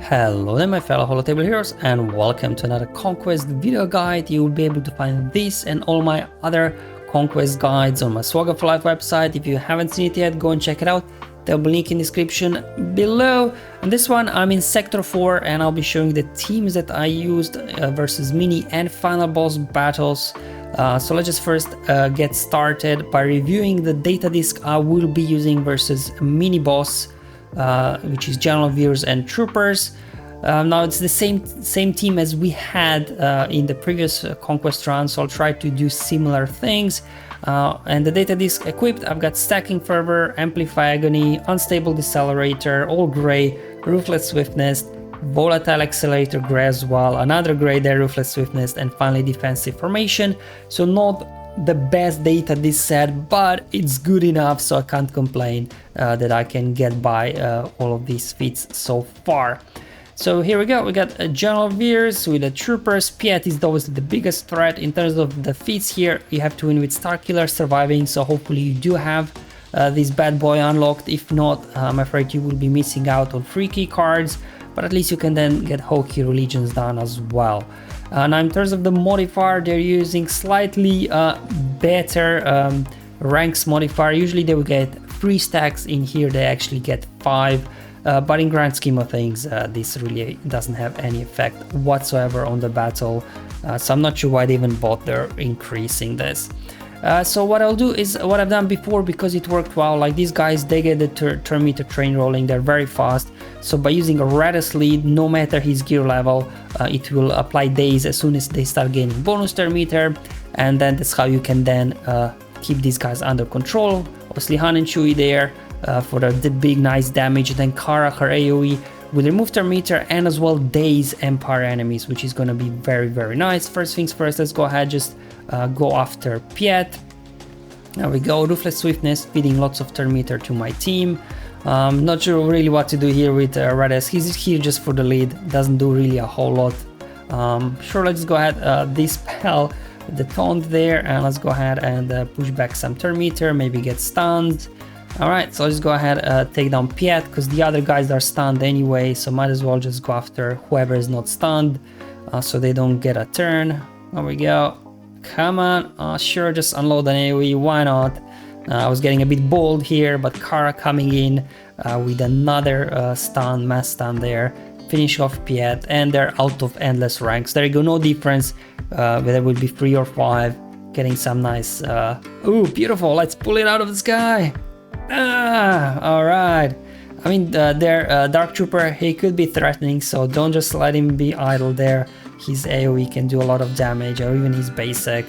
Hello there my fellow holotable heroes and welcome to another Conquest video guide. You will be able to find this and all my other Conquest guides on my SWGOH for Life website. If you haven't seen it yet, go and check it out. There'll be a link in the description below. On this one I'm in Sector 4 and I'll be showing the teams that I used versus mini and final boss battles. So let's just first get started by reviewing the data disk I will be using versus mini boss. Which is General Veers and Troopers. Now it's the same team as we had in the previous Conquest run, so I'll try to do similar things. And the data disk equipped, I've got Stacking Fervor, Amplify Agony, Unstable Decelerator, all gray, Ruthless Swiftness, Volatile Accelerator gray as well, another gray there, Ruthless Swiftness, and finally Defensive Formation. So not the best data this set, but it's good enough, so I can't complain that I can get by all of these feats so far. So here we go, we got a General Veers with the Troopers. Piet is always the biggest threat in terms of the feats here. You have to win with Starkiller Surviving, so hopefully you do have this bad boy unlocked. If not, I'm afraid you will be missing out on free key cards, but at least you can then get Hokey Religions done as well. Now in terms of the modifier, they're using slightly better ranks modifier. Usually they will get 3 stacks, in here they actually get 5, but in grand scheme of things this really doesn't have any effect whatsoever on the battle, so I'm not sure why they even bother increasing this. So what I'll do is what I've done before, because it worked well. Like these guys, they get the turn meter train rolling, they're very fast, so by using a Raddus lead, no matter his gear level, it will apply days as soon as they start gaining bonus turn meter, and then that's how you can then keep these guys under control. Obviously Han and Chewie there for the big nice damage, then Kara, her AoE will remove turn meter and as well daze Empire enemies, which is going to be very nice. First things first, let's go ahead, just go after Piet. There we go, Ruthless Swiftness, feeding lots of turn meter to my team. Not sure really what to do here with Raddus. He's here just for the lead, doesn't do really a whole lot. Sure, let's go ahead, dispel the taunt there, and let's go ahead and push back some turn meter, maybe get stunned. Alright, so let's go ahead, take down Piet, because the other guys are stunned anyway, so might as well just go after whoever is not stunned, so they don't get a turn. There we go. Come on, sure, just unload an AoE, why not? I was getting a bit bold here, but Kara coming in with another stun, mass stun there, finish off Piet, and they're out of endless ranks. There you go, no difference whether it will be 3 or 5, getting some nice, ooh, beautiful, let's pull it out of the sky. Alright. I mean, their Dark Trooper, he could be threatening, so don't just let him be idle there. His AoE can do a lot of damage, or even his basic.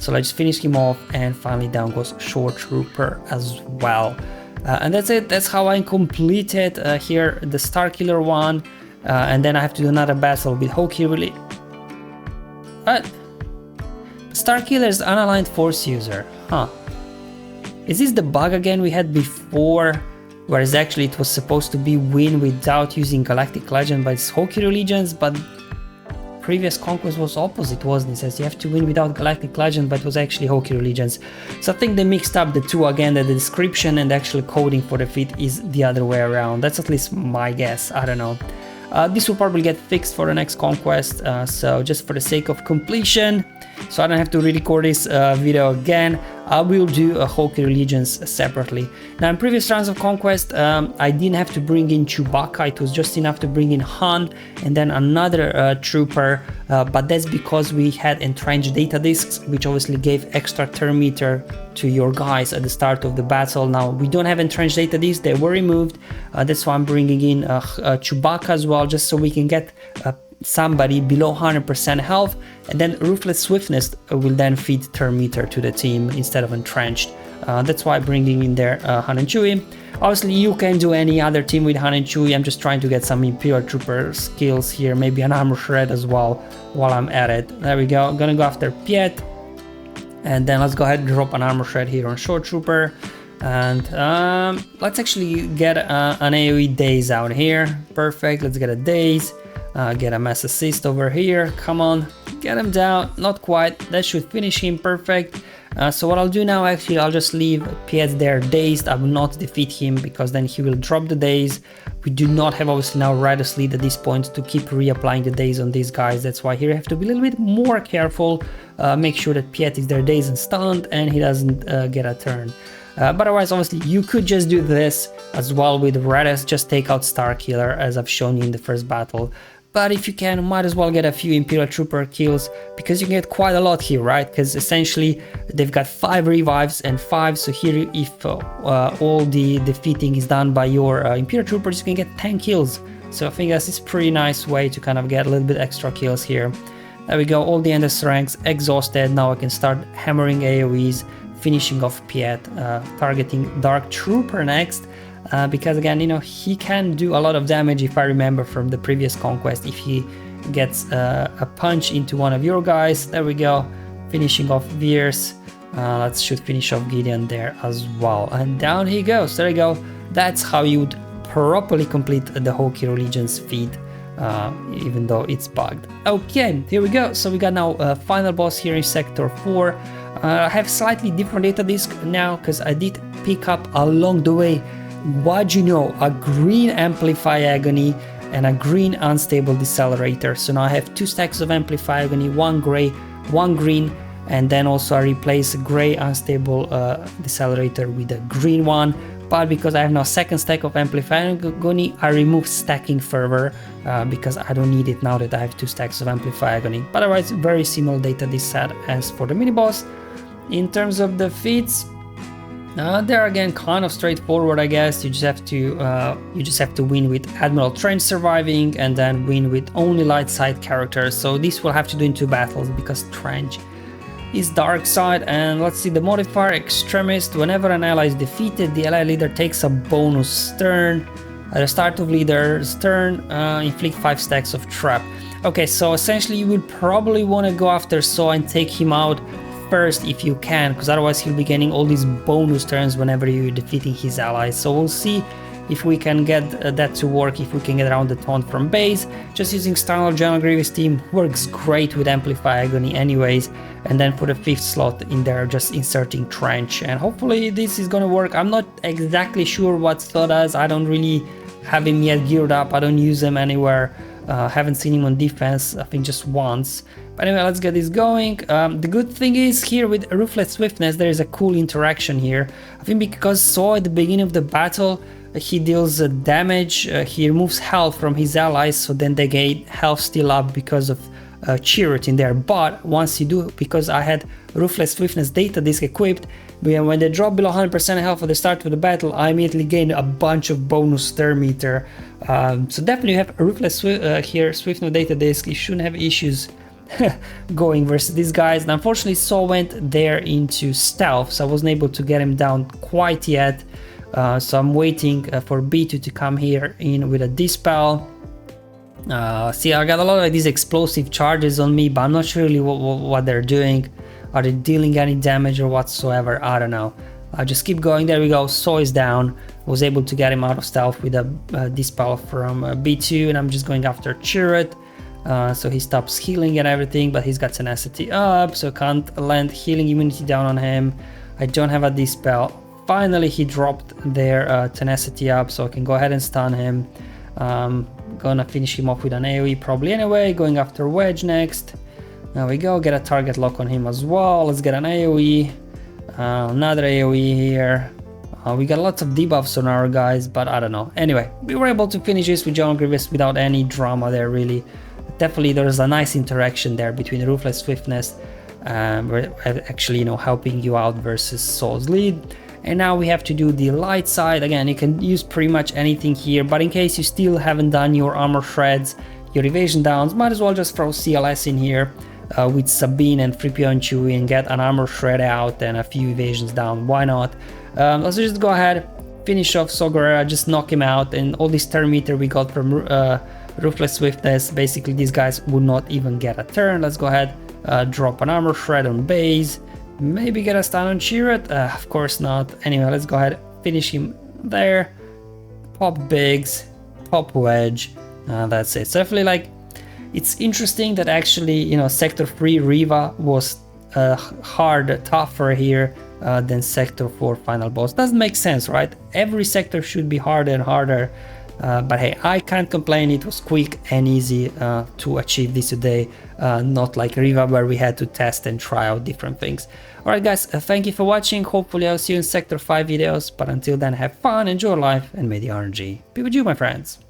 So let's finish him off, and finally down goes Short Trooper as well. And that's it, that's how I completed here the Starkiller one. And then I have to do another battle with Hokey really. What? Starkiller is unaligned force user, huh? Is this the bug again we had before, whereas actually it was supposed to be win without using Galactic Legend, but it's Hokey Religions, but previous Conquest was opposite, wasn't it? It says you have to win without Galactic Legend, but it was actually Hokey Religions. So I think they mixed up the two again, that the description and the actual coding for the feat is the other way around. That's at least my guess, I don't know. This will probably get fixed for the next Conquest, so just for the sake of completion, so I don't have to re-record this video again, I will do a Hokey Religions separately. Now in previous rounds of Conquest, I didn't have to bring in Chewbacca, it was just enough to bring in Han and then another trooper, but that's because we had entrenched data disks, which obviously gave extra turn meter to your guys at the start of the battle. Now we don't have entrenched data disks, they were removed, that's why I'm bringing in Chewbacca as well, just so we can get somebody below 100% health, and then Ruthless Swiftness will then feed turn meter to the team instead of entrenched. That's why bringing in there Han and Chewie. Obviously you can do any other team with Han and Chewie, I'm just trying to get some Imperial Trooper skills here, maybe an Armor Shred as well while I'm at it. There we go, I'm gonna go after Piet, and then let's go ahead and drop an Armor Shred here on Short Trooper, and let's actually get an AoE daze out here. Perfect, let's get a daze. Get a mass assist over here, come on, get him down, not quite, that should finish him, perfect. So what I'll do now, actually, I'll just leave Feats there dazed. I will not defeat him because then he will drop the daze. We do not have obviously now Raddus lead at this point to keep reapplying the daze on these guys. That's why here you have to be a little bit more careful. Make sure that Feats is there dazed and stunned and he doesn't get a turn. But otherwise, obviously, you could just do this as well with Raddus, just take out Starkiller as I've shown you in the first battle. But if you can, might as well get a few Imperial Trooper kills, because you can get quite a lot here, right? Because essentially they've got 5 revives and 5, so here if all the defeating is done by your Imperial Troopers, you can get 10 kills. So I think that's a pretty nice way to kind of get a little bit extra kills here. There we go, all the Endless ranks exhausted. Now I can start hammering AoEs, finishing off Feats, targeting Dark Trooper next. Because again, you know, he can do a lot of damage if I remember from the previous Conquest, if he gets a punch into one of your guys. There we go, finishing off Veers. Should finish off Gideon there as well. And down he goes, there you go. That's how you would properly complete the Hokey Allegiance feat, even though it's bugged. Okay, here we go. So we got now a final boss here in Sector 4. I have slightly different data disk now because I did pick up along the way, what you know, a green Amplify Agony and a green Unstable Decelerator. So now I have 2 stacks of Amplify Agony, 1 gray, 1 green, and then also I replace a gray Unstable Decelerator with a green one. But because I have now 2nd stack of Amplify Agony, I remove Stacking Fervor because I don't need it now that I have 2 stacks of Amplify Agony. But otherwise, very similar data this set as for the mini boss. In terms of the feats, they're again kind of straightforward, I guess. You just have to win with Admiral Trench surviving, and then win with only light side characters. So this will have to do in 2 battles because Trench is dark side. And let's see the modifier Extremist. Whenever an ally is defeated, the ally leader takes a bonus turn. At the start of leader's turn, inflict 5 stacks of trap. Okay, so essentially you would probably want to go after Saw and take him out first if you can, because otherwise he'll be getting all these bonus turns whenever you're defeating his allies. So we'll see if we can get that to work, if we can get around the taunt from base. Just using Star General Grievous team works great with Amplify Agony anyways, and then for the 5th slot in there just inserting Trench, and hopefully this is gonna work. I'm not exactly sure what Saw does. I don't really have him yet geared up. I don't use him anywhere. Haven't seen him on defense, I think just once. But anyway, let's get this going. The good thing is here with Ruthless Swiftness, there is a cool interaction here. I think because Saw at the beginning of the battle, he deals damage, he removes health from his allies, so then they get health still up because of Chirrut in there. But once you do, because I had Ruthless Swiftness data disk equipped, when they drop below 100% health at the start of the battle, I immediately gain a bunch of bonus turn meter. So definitely have a Ruthless Swiftness data disk. You shouldn't have issues going versus these guys. And unfortunately Saw went there into stealth, so I wasn't able to get him down quite yet. So I'm waiting for B2 to come here in with a Dispel. See, I got a lot of these explosive charges on me, but I'm not sure really what they're doing. Are they dealing any damage or whatsoever? I don't know. I'll just keep going. There we go. Saw is down. Was able to get him out of stealth with a Dispel from B2, and I'm just going after Chirrut. So he stops healing and everything, but he's got tenacity up, so can't land healing immunity down on him. I don't have a Dispel. Finally he dropped their tenacity up, so I can go ahead and stun him. Gonna finish him off with an AoE probably anyway, going after Wedge next. There we go, get a target lock on him as well. Let's get an AoE, another AoE here. We got lots of debuffs on our guys, but I don't know. Anyway, we were able to finish this with General Grievous without any drama there really. Definitely there's a nice interaction there between Ruthless Swiftness, actually, you know, helping you out versus Saw's lead. And now we have to do the light side. Again, you can use pretty much anything here, but in case you still haven't done your armor shreds, your evasion downs, might as well just throw CLS in here with Sabine and 3PO and Chewie and get an armor shred out and a few evasions down. Why not? Let's just go ahead, finish off Saw Gerrera, just knock him out, and all this turn meter we got from Ruthless Swiftness, basically these guys would not even get a turn. Let's go ahead, drop an armor shred on base, maybe get a stun on Chirrut, of course not. Anyway, let's go ahead, finish him there, pop Biggs, pop Wedge, that's it. So I feel like it's interesting that actually, you know, Sector 3 Riva was hard, tougher here than Sector 4 final boss. Doesn't make sense, right? Every sector should be harder and harder. But hey, I can't complain, it was quick and easy to achieve this today, not like Riva where we had to test and try out different things. Alright guys, thank you for watching, hopefully I'll see you in Sector 5 videos, but until then have fun, enjoy life, and may the RNG be with you, my friends.